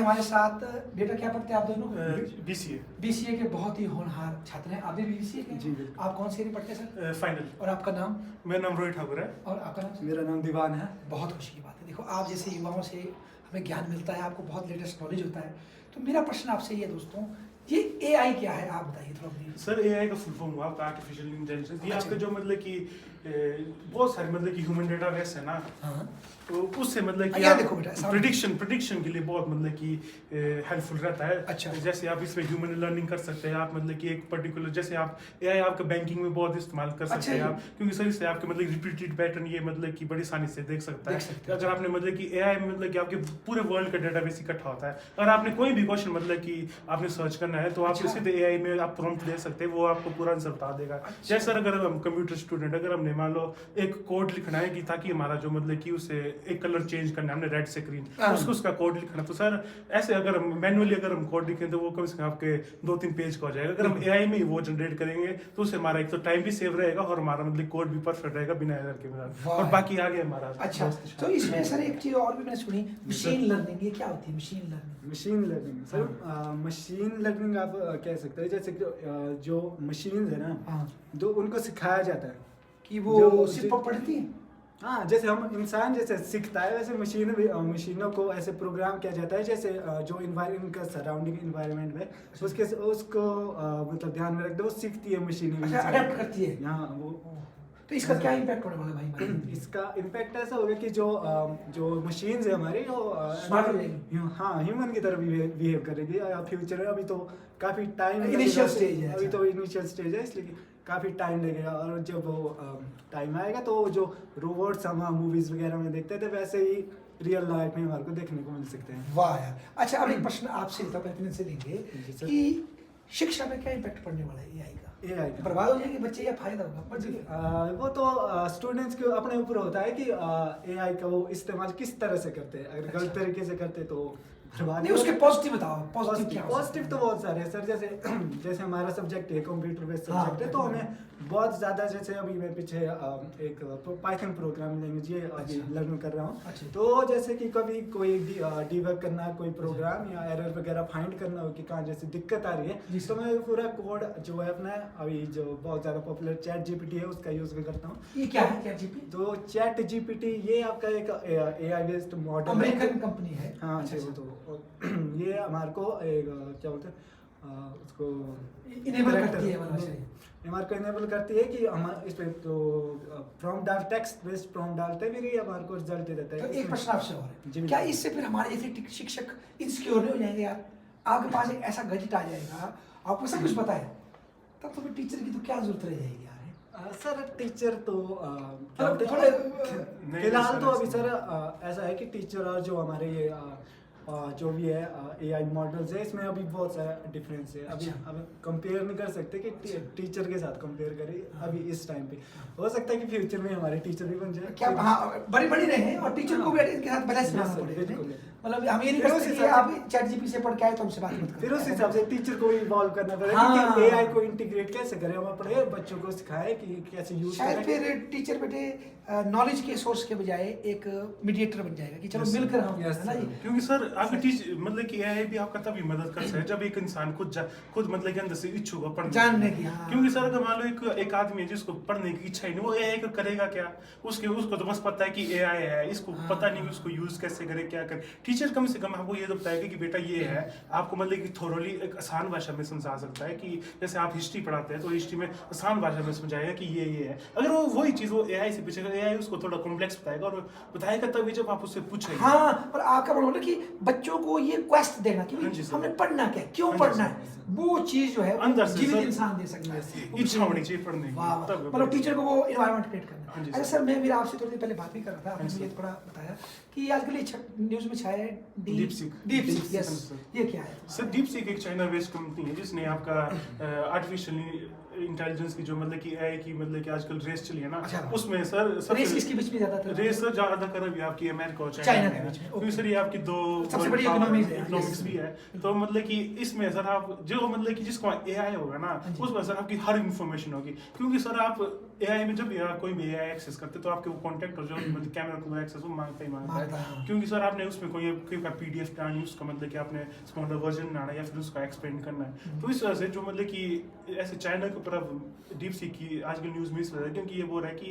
हमारे साथ बेटा क्या पढ़ते हैं आप दोनों? BCA। BCA के बहुत ही होनहार छात्र हैं। आप भी BCA के? जी बिल्कुल। आप कौन सी ईयर पढ़ते हैं सर? फाइनल। और आपका नाम? मेरा नाम रोहित ठाकुर है। और आपका नाम सर? मेरा नाम दीवान है। बहुत खुशी की बात है। देखो आप जैसे युवाओं से हमें ज्ञान मिलता है, आपको बहुत लेटेस्ट नॉलेज होता है। तो मेरा प्रश्न आपसे ये दोस्तों, ये AI क्या है आप बताइए थोड़ा। सर AI का फुल फॉर्म हुआ आपका आर्टिफिशियल इंटेलिजेंस। ये अच्छा। आपका जो मतलब कि बहुत सारे मतलब कि ह्यूमन डेटाबेस है ना, हाँ। तो उससे मतलब कि यहाँ देखो बेटा, प्रिडिक्शन के लिए बहुत मतलब कि हेल्पफुल रहता है। अच्छा। जैसे आप इसमें ह्यूमन लर्निंग कर सकते हैं, आप मतलब कि एक पर्टिकुलर जैसे आप AI आपका बैंकिंग में बहुत इस्तेमाल कर सकते हैं आप, क्योंकि सर इससे आपके मतलब रिपीटेड पैटर्न ये मतलब कि बड़ी आसानी से देख सकता है। अगर आपने मतलब कि AI में मतलब कि आपके पूरे वर्ल्ड का डेटाबेस इकट्ठा होता है, अगर आपने कोई भी क्वेश्चन मतलब कि आपने सर्च करना है तो आप सीधे AI में आप प्रॉम्प्ट दे सकते हैं, वो आपको पूरा आंसर बता देगा। जैसे सर अगर हम कंप्यूटर स्टूडेंट, अगर हमने मान लो एक कोड लिखना है कि ताकि हमारा जो मतलब कि उसे एक कलर चेंज करना है, हमने रेड से ग्रीन, उसका कोड लिखना, तो सर ऐसे अगर हम मैनुअली अगर हम कोड लिखें तो वो कम से कम आपके 2-3 पेज का हो जाएगा। अगर हम AI में वो जनरेट करेंगे तो उससे हमारा एक तो टाइम भी सेव रहेगा और हमारा मतलब कोड भी परफेक्ट रहेगा बिना एरर के बिना, और बाकी आगे हमारा। अच्छा, तो इसमें सर एक चीज और भी मैंने सुनी, मशीन लर्निंग। ये क्या होती है machine learning? Machine learning sir, machine learning आप कह सकते हैं जैसे जो मशीन है ना, जो उनको सिखाया जाता है कि वो सिर्फ पढ़ती है। हाँ, जैसे हम इंसान जैसे सीखता है वैसे मशीनों को ऐसे प्रोग्राम किया जाता है, जैसे जो इनका सराउंडिंग इन्वायरमेंट में उसको मतलब ध्यान में रखते वो सीखती है मशीनें। अच्छा, अडैप्ट करती है। हाँ वो। तो इसका क्या इम्पैक्ट होने वाला भाई? इसका इम्पैक्ट ऐसा होगा कि जो मशीन्स है हमारी वो हाँ ह्यूमन की तरह बिहेव करेगी फ्यूचर में। अभी तो काफी टाइम, इनिशियल स्टेज है। अभी तो इनिशियल स्टेज है, इसलिए काफी टाइम लगेगा। और जब वो टाइम आएगा तो जो रोबोट्स हम मूवीज वगैरह में देखते थे वैसे ही रियल लाइफ में हमारे को देखने को मिल सकते हैं। वाह यार। अच्छा, अब एक प्रश्न आपसे से लेंगे कि शिक्षा में क्या इम्पैक्ट पड़ने वाला है AI का? बर्बाद हो जाएंगे बच्चे या फायदा होगा? वो तो स्टूडेंट्स के अपने ऊपर होता है कि AI का वो इस्तेमाल किस तरह से करते हैं। अगर गलत तरीके से करते तो नहीं, उसके पॉजिटिव बताओ। पॉजिटिव क्या? पॉजिटिव तो बहुत सारे हैं सर। जैसे हमारा सब्जेक्ट है कंप्यूटर बेस्ड सब्जेक्ट है, तो हमें बहुत ज़्यादा, जैसे अभी मैं पीछे एक पाइथन प्रोग्रामिंग लैंग्वेज ये अभी लर्न कर रहा हूँ। तो जैसे कि कभी कोई डिबग करना, कोई प्रोग्राम या एरर वगैरह फाइंड करना हो कि कहाँ जैसे दिक्कत आ रही है, तो मैं पूरा कोड जो है अपना अभी जो बहुत ज़्यादा पॉपुलर ChatGPT है उसका यूज़ भी करता हूँ। ये क्या है ChatGPT? तो ChatGPT ये आपका एक AI based model, American company है। हाँ वो तो ये हमारे को एक क्या बोलते हैं उसको इनेबल करती है, हमारे को इनेबल करती है कि हम इस पे तो प्रॉम्प्ट डाल टेक्स्ट बेस्ड प्रॉम्प्ट डालते हैं, फिर ये हमारे को रिजल्ट दे देता है। तो एक प्रश्न आपसे और है, क्या इससे फिर हमारे जैसे शिक्षक इनसिक्योर नहीं हो जाएंगे यार? आपके पास एक ऐसा गैजेट आ जाएगा, आपको सब कुछ पता है, तब तो फिर टीचर की तो क्या जरूरत रह जाएगी यार? सर टीचर तो थोड़े फिलहाल तो अभी सर ऐसा है कि टीचर और जो हमारे ये जो भी है AI मॉडल्स है, इसमें अभी बहुत सारा डिफरेंस है। अभी हम कंपेयर नहीं कर सकते कि टीचर के साथ कंपेयर करें अभी इस टाइम पे। हो सकता है कि फ्यूचर में हमारे टीचर भी बन जाए, क्या? हाँ, बड़ी रहे हैं और टीचर को भी इनके साथ बैलेंस बनाना पड़ेगा। मतलब हम ये नहीं कर सकते कि आप ChatGPT से पढ़ के आए तो हमसे बात मत करो। फिर उस हिसाब से टीचर को इवॉल्व करना पड़ेगा कि AI को इंटीग्रेट कैसे करें, हम अपने बच्चों को सिखाएं कि कैसे यूज करें। शायद फिर टीचर बेटे नॉलेज के सोर्स के बजाय एक मीडिएटर बन जाएगा कि चलो मिलकर हम, है ना जी? क्योंकि सर आपकी टीचर मतलब कि AI भी आपका तभी मदद कर सकता है जब एक इंसान खुद मतलब कि अंदर से इच्छुक हो पढ़ने जानने की। क्योंकि सर अगर मान लो एक आदमी है जिसको पढ़ने की इच्छा ही नहीं, वो AI को करेगा क्या? उसको तो बस पता है कि AI है, इसको पता नहीं उसको यूज कैसे करे, क्या करे। टीचर कम से कम आपको ये तो बताएगा कि बेटा ये है, आपको मतलब कि थोरोली एक आसान भाषा में समझा सकता है। कि जैसे आप हिस्ट्री पढ़ाते हैं तो हिस्ट्री में आसान भाषा में समझाएगा कि ये है। अगर वो वही चीज वो AI से पूछेगा, AI उसको थोड़ा कॉम्प्लेक्स बताएगा और बताएगा तभी जब आप उससे पूछेंगे। हाँ, पर आपका बोलो कि बच्चों को ये क्वेस्ट देना कि हमने पढ़ना क्या, क्यों पढ़ना है, वो चीज जो है अंदर से जीवित इंसान दे सकता है, इच्छा होनी चाहिए पढ़ने की। मतलब टीचर को वो एनवायरनमेंट क्रिएट करना। अच्छा सर, मैं मेरा आपसे थोड़ी देर पहले बात भी कर रहा था, आपने मुझे थोड़ा बताया कि आजकल न्यूज में छाया है डीपसीक। यस, ये क्या है सर? डीपसीक एक चाइना बेस्ड कंपनी है जिसने आपका आर्टिफिशियल इंटेलिजेंस की जो मतलब कि AI की मतलब कि आजकल रेस चली है ना, उसमें सर रेस किसके बीच में ज्यादा था? रेस सर ज्यादा कर अभी आपकी अमेरिका और चाइना के बीच में, क्योंकि सर ये आपकी दो सबसे बड़ी इकोनॉमिक्स भी है। तो मतलब कि इसमें सर आप जो मतलब कि जिसको AI होगा ना, उसमें सर आपकी हर इंफॉर्मेशन होगी। क्योंकि सर आप एआई में जब कोई भी एआई एक्सेस करते तो आपके वो कॉन्टेक्ट और जो मतलब कैमरा को एक्सेस वो मांगता है, क्योंकि सर आपने उसमें कोई पीडीएफ डालनी है, उसका मतलब कि आपने स्मॉलर वर्जन बनाना है या फिर उसका एक्सपेंड करना है। तो इस वजह से जो मतलब कि ऐसे चाइना के ऊपर अब डीप सीक की आजकल न्यूज में इस वजह है क्योंकि ये बोल रहा है कि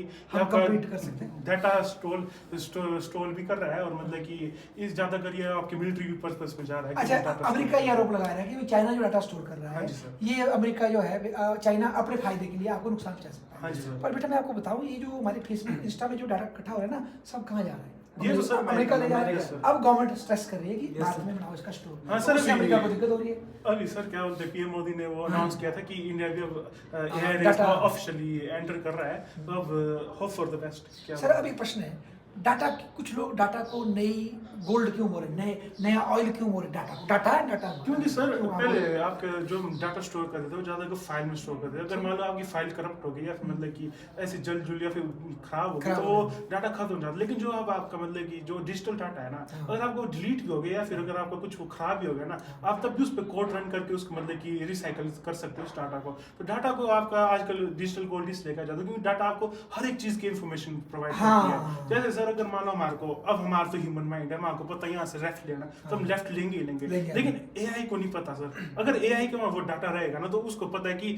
डाटा स्टोर भी कर रहा है और मतलब कि इस ज्यादातर ये आपके मिलिट्री पर्पस में जा रहा है। अच्छा, अमेरिका ये आरोप लगा रहा है कि चाइना जो डाटा स्टोर कर रहा है ये अमेरिका जो है चाइना अपने फायदे के लिए आपको नुकसान पहुंचा सकता है। पर बेटा मैं आपको बताऊं, ये जो हमारे फेसबुक इंस्टा में जो डाटा इकट्ठा हो रहा है ना, सब कहाँ जा रहा है? ये तो सर अमेरिका ले जा रहा है। अब गवर्नमेंट स्ट्रेस कर रही है कि भारत में बनाओ इसका स्टोर। हाँ सर, अमेरिका को दिक्कत हो रही है। अभी सर क्या बोलते हैं, पीएम मोदी ने वो अनाउंस किया था कि इंडिया भी अब एआई रेस में ऑफिशियली एंटर कर रहा है, तो अब hope for the best. Sir अब एक प्रश्न है, डाटा, कुछ लोग डाटा को नई गोल्ड क्यों बोल रहे हैं, नया ऑयल क्यों बोल रहे हैं? डाटा है डाटा, क्योंकि सर पहले आपके जो डाटा स्टोर करते थे वो ज्यादा को फाइल में स्टोर करते थे। अगर मान लो आपकी फाइल करप्ट हो गई या फिर मतलब कि ऐसे जल जुल या फिर खराब हो गई तो वो डाटा खत्म हो जाता। लेकिन जो अब आपका मतलब कि जो डिजिटल डाटा है ना, अगर आपको डिलीट भी हो गया या फिर अगर आपका कुछ खराब भी हो गया ना, आप तब भी उस पर कोड रन करके उसको मतलब कि रिसाइकल कर सकते हो उस डाटा को। तो डाटा को आपका आजकल डिजिटल गोल्ड इसलिए कहा जाता है क्योंकि डाटा आपको हर एक चीज की इन्फॉर्मेशन प्रोवाइड करती है। जैसे सर अगर मान लो हमारे को, अब हमारा तो ह्यूमन माइंड है, हमारे को पता है यहाँ से लेफ्ट लेना तो हम लेफ्ट लेंगे ही लेंगे, लेकिन एआई को नहीं पता सर। अगर एआई के वहाँ वो डाटा रहेगा ना तो उसको पता है कि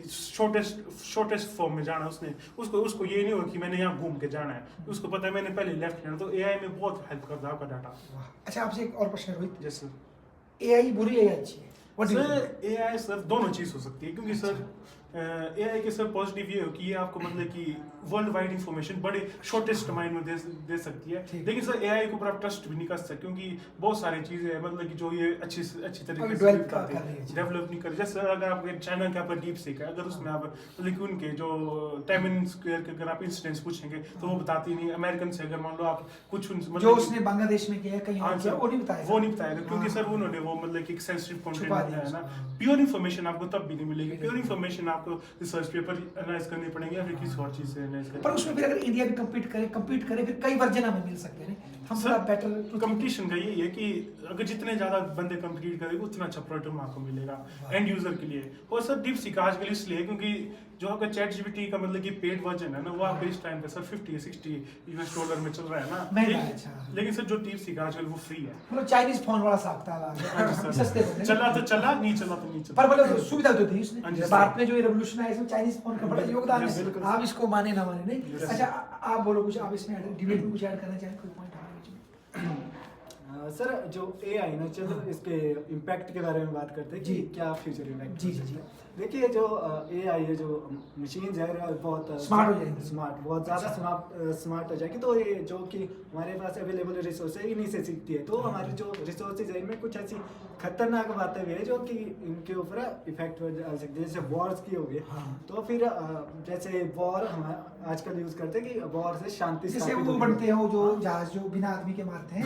शॉर्टेस्ट फॉर्म में जाना उसने, उसको ये नहीं होगा कि मैंने यहाँ घूम के जाना है, उसको पता है मैंने पहले लेफ्ट लेना। तो एआई में बहुत हेल्प करता है आपका डाटा। अच्छा आपसे एक और प्रश्न रोहित, जैसे एआई बुरी है या अच्छी है? सर एआई सर दोनों चीज हो सकती है, क्योंकि सर एआई के सर पॉजिटिव ये हो कि ये आपको मतलब कि वर्ल्ड वाइड इंफॉर्मेशन बड़े शॉर्टेस्ट टाइम में दे सकती है। लेकिन सर एआई के ऊपर आप ट्रस्ट भी नहीं कर सकते क्योंकि बहुत सारी चीजें हैं मतलब कि जो ये अच्छी तरीके से डेवलप नहीं कर। जैसे अगर आप चाइना के ऊपर डीप सीक है, अगर उसमें आप मतलब कि उनके जो टाइम स्क्वायर के अगर आप इंसिडेंट्स पूछेंगे तो वो बताती नहीं। अमेरिकन से अगर मान लो आप कुछ मतलब जो उसने बांग्लादेश में किया कहीं और किया वो नहीं बताएगा क्योंकि सर उन्होंने वो मतलब कि सेंसिटिव कंटेंट है ना। प्योर इन्फॉर्मेशन आपको तब भी नहीं मिलेगी। प्योर इन्फॉर्मेशन आपको रिसर्च पेपर एनालाइज करने पड़ेंगे या फिर किसी और चीज से एनालाइज करनी। पर उसमें फिर अगर इंडिया भी कम्पीट करे फिर कई वर्जन हमें मिल सकते हैं, हम थोड़ा बेटर। कंपटीशन का यही है कि अगर जितने ज्यादा बंदे कंपीट करेंगे उतना अच्छा प्रोडक्ट आपको मिलेगा एंड यूजर के लिए। और सर डीप सीक आजकल इसलिए क्योंकि जो आपका चैट जीपीटी का मतलब कि पेड वर्जन है ना, वो आपको इस टाइम पे सर $50-60 में चल रहा है ना। लेकिन सर जो डीप सीक आजकल वो फ्री है, मतलब चाइनीज फोन वाला साख्ता सस्ते चला तो चला, नहीं चला तो नहीं चला। पर मतलब सुविधा तो थी उसने। भारत में जो रेवोल्यूशन है इसमें चाइनीज फोन का बड़ा योगदान है, आप इसको माने ना माने नहीं। अच्छा आप बोलो कुछ, आप इसमें डिबेट में कुछ ऐड करना चाहें, कोई पॉइंट हमारे बीच में? सर जो एआई ना, चलो इसके इम्पैक्ट के बारे में बात करते हैं कि क्या फ्यूचर इम्पैक्ट। जी देखिए जो एआई है, जो मशीन है बहुत स्मार्ट हो जाएगी, बहुत ज़्यादा स्मार्ट हो जाएगी। तो ये जो कि हमारे पास अवेलेबल रिसोर्स है इन्हीं से सीखती है। तो हमारे जो रिसोर्सेज है इनमें कुछ ऐसी खतरनाक बातें भी है जो कि इनके ऊपर इफेक्ट आ सकती है, जैसे वॉर्स की हो गई। तो फिर जैसे वॉर हम आजकल यूज करते हैं कि वॉर से शांति, जैसे वो बनते हैं वो जो जहाज जो बिना आदमी के मारते हैं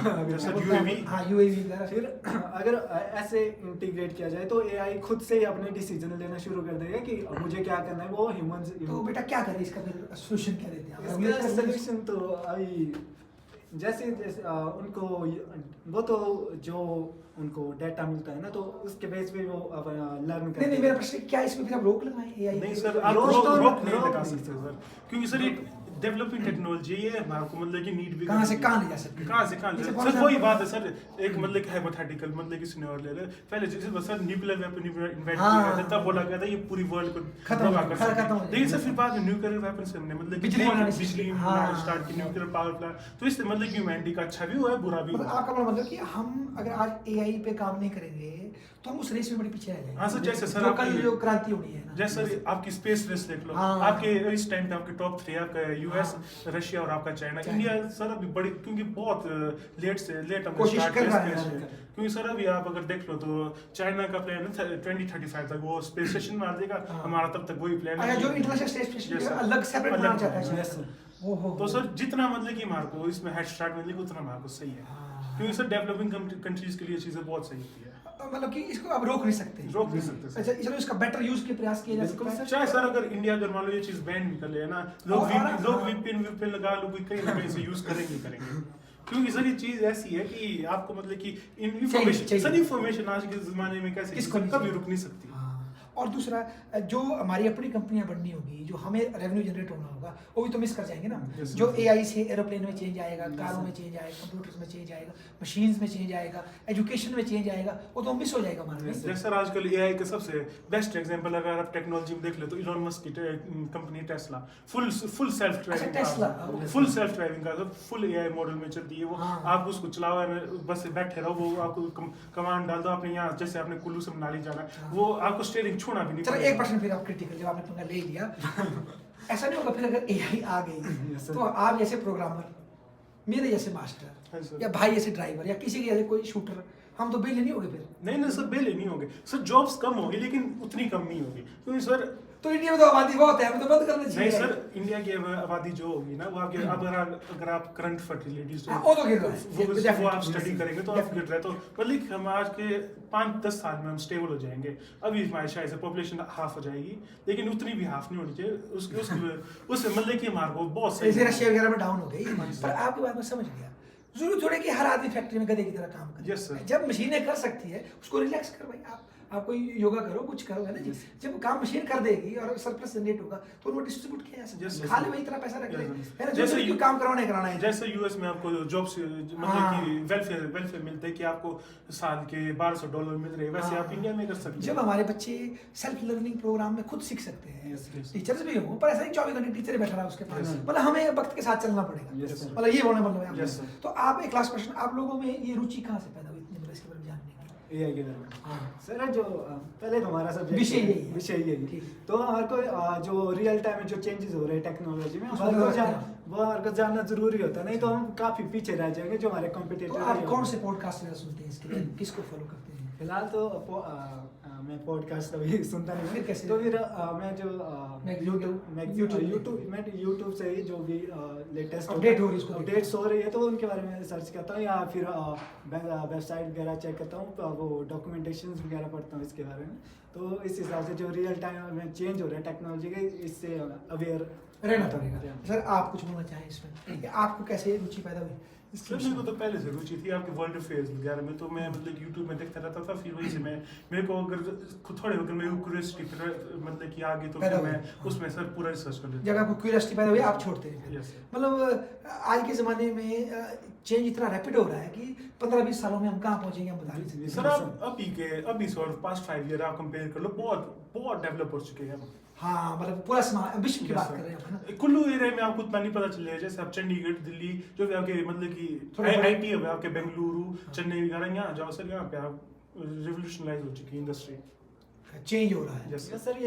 यूएवी। फिर अगर ऐसे इंटीग्रेट किया जाए तो एआई खुद से ही अपने डिसीजन लेना शुरू कर देगा कि मुझे क्या करना है, वो ह्यूमंस। तो बेटा क्या करें इसका, फिर सोल्यूशन क्या देते हैं? इसका सोल्यूशन तो अभी जैसे उनको वो तो जो उनको डाटा मिलता है ना, तो उसके बेस पे वो अब लर्न करते हैं। नहीं मेरा प्रश्न क्या इसमें फिर आप रोक लगाएं एआई? नहीं सर, आप रोक नहीं लगा सकते सर, क्योंकि सर ये डेवलपिंग टेक्नोलॉजी ये हमारे को मतलब कि नीड भी कहां से कहां ले जा सकते हैं, कहां से कहां सर वही बात है सर। एक मतलब कि हाइपोथेटिकल मतलब कि सिनेरियो ले ले, पहले जैसे सर न्यूक्लियर वेपन इन्वेंट किया था तब बोला गया था ये पूरी वर्ल्ड को खत्म कर सकता है। लेकिन सर फिर बाद में न्यूक्लियर वेपन से हमने मतलब बिजली स्टार्ट की, न्यूक्लियर पावर प्लांट। तो इससे मतलब कि ह्यूमैनिटी का अच्छा भी हुआ है बुरा भी हुआ। आपका मतलब कि हम अगर आज एआई पे काम नहीं करेंगे तो हम उस रेस में बड़े पीछे रह जाएंगे। हाँ सर, जैसे सर आपकी जो क्रांति होनी है ना, जैसे आपकी स्पेस रेस देख लो। आपके इस टाइम पे आपके टॉप 3 आपका यूएस, रशिया और आपका चाइना। इंडिया सर अभी बड़ी क्योंकि बहुत लेट हमने स्टार्ट किया स्पेस। क्योंकि सर अभी आप अगर देख लो तो चाइना का प्लान है 2035 तक वो स्पेस स्टेशन मार देगा, हमारा तब तक वही प्लान है जो इंटरनेशनल स्पेस स्टेशन अलग सेपरेट बनाना चाहता है। तो सर जितना मतलब कि हमारे को इसमें हेड स्टार्ट मिलेगी उतना हमारे को सही है, क्योंकि सर डेवलपिंग कंट्रीज के लिए चीजें बहुत सही होती है। मतलब कि इसको आप रोक नहीं सकते। अच्छा चलो इसका बेटर यूज के प्रयास किए जा सकते हैं। चाहे सर अगर इंडिया अगर मान लो ये चीज बैन भी कर ले ना, लोग वीपीएन लगा लो कहीं ना कहीं से यूज करेंगे क्योंकि सर ये चीज ऐसी है कि आपको मतलब कि इन्फॉर्मेशन आज के जमाने में कैसे कभी रुक नहीं सकती। और दूसरा जो हमारी अपनी कंपनियां बननी होगी, जो हमें रेवेन्यू जनरेट होना होगा, वो भी तो मिस कर जाएंगे ना। जो AI से एरोप्लेन में चेंज आएगा, कारों में चेंज आएगा, कंप्यूटर्स में चेंज आएगा, मशीन्स में चेंज आएगा, एजुकेशन में चेंज आएगा, वो तो मिस हो जाएगा हमारा। जैसे सर आजकल AI के सबसे बेस्ट एग्जांपल अगर आप टेक्नोलॉजी में देख ले तो इलॉन मस्क की company Tesla full self driving Tesla full self driving का फुल AI मॉडल में चलती है वो। आप उसको चलाओ, बस बैठे रहो, वो आपको कमांड डाल दो, आपने यहाँ जैसे आपने कुल्लू से मनाली जाना, वो आपको स्टीयरिंग छूना भी नहीं। चलो एक प्रश्न फिर आप क्रिटिकल जब आपने पंगा ले लिया ऐसा नहीं होगा फिर अगर AI आ गई तो आप जैसे प्रोग्रामर, मेरे जैसे मास्टर, या भाई जैसे ड्राइवर, या किसी के जैसे कोई शूटर, हम तो बेले नहीं होगे फिर? नहीं सर, बेले नहीं होंगे सर, जॉब्स कम होगी लेकिन उतनी कम नहीं होगी, क्योंकि सर तो इंडिया में तो आबादी बहुत है, हमें तो बंद करना चाहिए। नहीं सर, इंडिया की आबादी जो होगी ना वो आपके अगर आप करंट फर्टिलिटीज वो तो गिर रहा है, वो आप स्टडी करेंगे तो आप गिर रहे, तो मतलब हम आज के 5-10 साल में हम स्टेबल हो जाएंगे। अभी हमारी शायद से पॉपुलेशन हाफ हो जाएगी, लेकिन उतनी भी हाफ नहीं होनी चाहिए उससे मतलब कि हमारे को बहुत सही रशिया वगैरह में डाउन हो गई। पर आपकी बात में समझ गया, जरूरी थोड़े कि हर आदमी फैक्ट्री में गधे की तरह काम करे। यस सर, जब मशीनें कर सकती है उसको रिलैक्स कर भाई, आप कोई योगा करो, कुछ करो, है ना जी। जब काम मशीन कर देगी और सरप्लस जनरेट होगा तो उनको डिस्ट्रीब्यूट किया जा सकता है, खाली वही इतना पैसा रख ले, है ना, जैसे क्यों काम कराना है। जैसे यूएस में आपको जॉब्स मतलब कि वेलफेयर मिलते हैं कि आपको साल के $1200 मिल रहे हैं, वैसे आप इंडिया में कर सकते हैं। जब हमारे बच्चे सेल्फ लर्निंग प्रोग्राम में खुद सीख सकते हैं, टीचर्स भी हो, पर ऐसा नहीं 24 घंटे टीचर बैठा रहा उसके पास, मतलब हमें वक्त के साथ चलना पड़ेगा, मतलब ये होने मतलब है। तो आप एक लास्ट क्वेश्चन, आप लोगों में ये रुचि कहाँ से पैदा हुई इतने बड़े इसके बारे में जानने की? AI के बारे में सर, जो पहले तो हमारा सब्जेक्ट विषय यही तो हमारे को जो रियल टाइम में जो चेंजेस हो रहे हैं टेक्नोलॉजी में वो हमारे को जानना जरूरी होता है, नहीं तो हम काफी पीछे रह जाएंगे जो हमारे कॉम्पिटिटर। तो आप कौन से पॉडकास्ट सुनते हैं इसके लिए, किसको फॉलो करते हैं? फिलहाल तो मैं पॉडकास्ट अभी सुनता नहीं हूँ, तो फिर मैं जो यूट्यूब से ही जो भी लेटेस्ट अपडेट्स हो रही है तो उनके बारे में सर्च करता हूँ, या फिर वेबसाइट वगैरह चेक करता हूँ, वो डॉक्यूमेंटेशन वगैरह पढ़ता हूँ इसके बारे में। तो इस हिसाब से जो रियल टाइम में चेंज हो रहा है टेक्नोलॉजी के, इससे अवेयर रहना पड़ेगा। सर आप कुछ बोलना चाहें इसमें, आपको कैसे रुचि पैदा हुई? सर मेरे को तो पहले से रुचि थी आपके वर्ल्ड अफेयर्स वगैरह में, तो मैं मतलब यूट्यूब में देखता रहता था, फिर वही से मेरे को अगर थोड़े अगर मैं क्यूरियोसिटी मतलब कि आगे तो फिर मैं उसमें सर पूरा रिसर्च कर लेता। जब आपको क्यूरियोसिटी पैदा हुई आप छोड़ते हैं? मतलब आज के ज़माने में चेंज इतना रैपिड हो रहा है कि 15-20 सालों में हम कहाँ पहुँचेंगे हम बता नहीं सकते। सर आप अभी सर पास्ट 5 ईयर आप कंपेयर कर लो, बहुत डेवलप हो चुके हैं हम। हाँ, मतलब पूरा विश्व की बात कर रहे हैं ना। कुल्लू एरिया में आपको उतना नहीं पता चलेगा, जैसे आप चंडीगढ़, दिल्ली जो भी आपके मतलब कि IT है आपके बेंगलुरु, चेन्नई वगैरह, यहाँ जाओ सर, यहाँ पे आप रिवोल्यूशनलाइज हो चुकी है इंडस्ट्री, चेंज हो रहा है। सर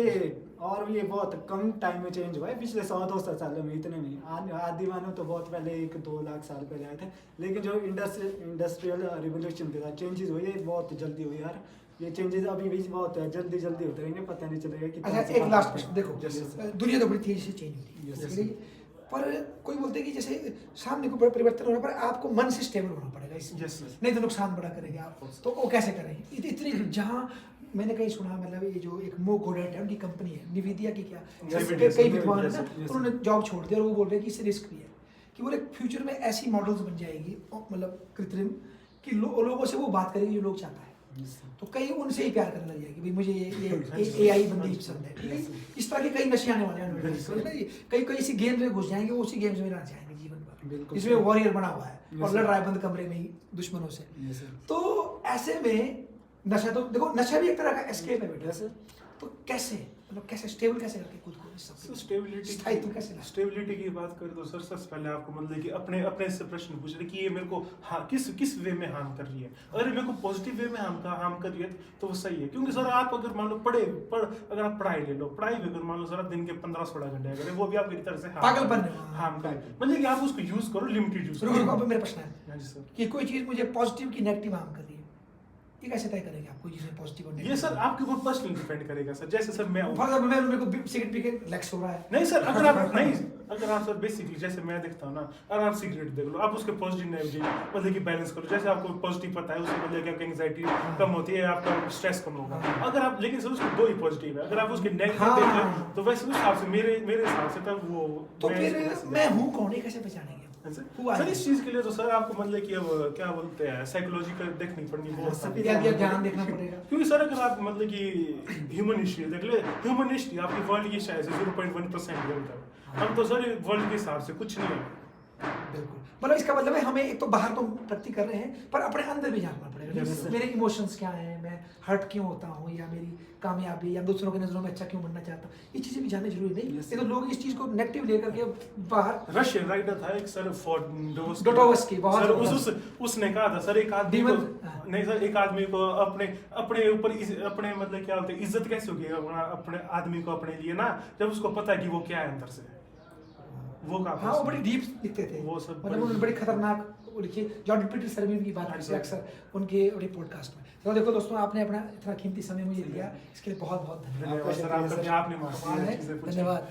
ये बहुत कम टाइम में चेंज हुआ है, पिछले 100-200 सालों में, इतने नहीं। आदि मानव तो बहुत पहले 1-2 लाख साल पहले आए थे, लेकिन जो इंडस्ट्रियल रिवोल्यूशन के साथ चेंजेस हुई है बहुत जल्दी हुई यार। ये चेंजेस अभी भी बहुत जल्दी होते रहेंगे, पता नहीं चलेगा कि। अच्छा, एक लास्ट प्रश्न, देखो दुनिया तो बड़ी तेजी से चेंज होती है, पर कोई बोलते हैं कि जैसे सामने को बड़ा परिवर्तन हो रहा है, पर आपको मन से स्टेबल होना पड़ेगा इसमें, नहीं तो नुकसान बड़ा करेंगे आप। तो वो कैसे करेंगे इतनी, जहाँ मैंने कहीं सुना, मतलब ये जो एक मोकोडेट है उनकी कंपनी है, निविदिया की, क्या कई विद्वान है ना, उन्होंने जॉब छोड़ दिया और वो बोल रहे हैं कि इससे रिस्क भी है कि बोले फ्यूचर में ऐसी मॉडल्स बन जाएगी, मतलब कृत्रिम, कि लोगों से वो बात करेगी जो लोग चाहता है, तो कई उनसे ही प्यार करने लग जाएगी, भाई मुझे ये AI बंदी पसंद है। इस तरह के कई नशे आने वाले हैं, कई इसी गेम में घुस जाएंगे, उसी गेम्स में रहना चाहेंगे जीवन भर, इसमें वॉरियर बना हुआ है और लड़ रहा है बंद कमरे में ही दुश्मनों से। तो ऐसे में नशा, तो देखो नशा भी एक तरह का एस्केप है बेटा, तो कैसे, मतलब कैसे स्टेबल कैसे करके खुद को स्टेबिलिटी की बात करें तो सर सबसे पहले आपको मतलब कि अपने से प्रश्न पूछ रहे कि ये मेरे को किस वे में हार्म कर रही है। अगर मेरे को पॉजिटिव वे में हार्म कर रही है तो वो सही है, क्योंकि सर आप अगर मान लो अगर आप पढ़ाई ले लो, पढ़ाई में अगर मान लो सर दिन के 15-16 घंटे अगर वो भी आपकी तरह से हार्म करे, मतलब कि आप उसको यूज करो, लिमिटेड यूज करो। मेरा प्रश्न है कि कोई चीज मुझे पॉजिटिव की नेगेटिव हार्म कर रही है, ये कैसे तय करेंगे आप, कोई चीज़ पॉजिटिव और नेगेटिव? ये सर आपके ऊपर पर्सनली डिपेंड करेगा सर। जैसे सर मैं मेरे को सिगरेट पी के रिलैक्स हो रहा है, नहीं सर, अगर आप सर बेसिकली जैसे मैं देखता हूँ ना, अगर आप सिगरेट देख लो, आप उसके पॉजिटिव नेगेटिव मतलब कि बैलेंस करो, जैसे आपको पॉजिटिव पता है उससे मतलब कि आपकी एंग्जाइटी कम होती है, आपका स्ट्रेस कम होगा। अगर आप, लेकिन सर उसके 2 ही पॉजिटिव है, अगर आप उसके नेगेटिव देख लें तो वैसे उस हिसाब से मेरे हिसाब से तब वो, तो फिर मैं हूँ कौन, कैसे पहचानेंगे? सर इस चीज के लिए तो सर आपको मतलब कि अब क्या बोलते हैं साइकोलॉजिकल देखनी पड़नी बहुत ध्यान देखना पड़ेगा, क्योंकि सर अगर आप मतलब कि ह्यूमन हिस्ट्री देख ले, ह्यूमन हिस्ट्री आपकी वर्ल्ड की शायद 0.1% है, हम तो सर वर्ल्ड के हिसाब से कुछ नहीं है। बिल्कुल, मतलब इसका मतलब है हमें एक तो बाहर तो प्रगति कर रहे हैं पर अपने अंदर भी जानना पड़ेगा, मेरे इमोशंस क्या हैं, मैं हर्ट क्यों होता हूँ, या मेरी कामयाबी या दूसरों की नजरों में अच्छा क्यों बनना चाहता हूँ, ये चीजें भी जानना जरूरी नहीं। ये तो लोग इस चीज को नेगेटिव लेकर के बाहर। रशियन राइटर था एक सर डोस्टोयेव्स्की, उसने कहा था सर एक आदमी को नहीं सर, एक आदमी को अपने ऊपर अपने मतलब क्या बोलते हैं इज्जत कैसे होगी अपने आदमी को अपने लिए ना, जब उसको पता है कि वो क्या है अंदर से। वो हाँ, वो बड़ी डीप लिखते थे, वो सब मतलब उन्होंने बड़ी खतरनाक वो लिखी। जॉर्डन पीटरसन की बात करते हैं अक्सर उनके बड़े पॉडकास्ट में। तो देखो दोस्तों, आपने अपना इतना कीमती समय मुझे दिया, इसके लिए बहुत बहुत धन्यवाद। धन्यवाद।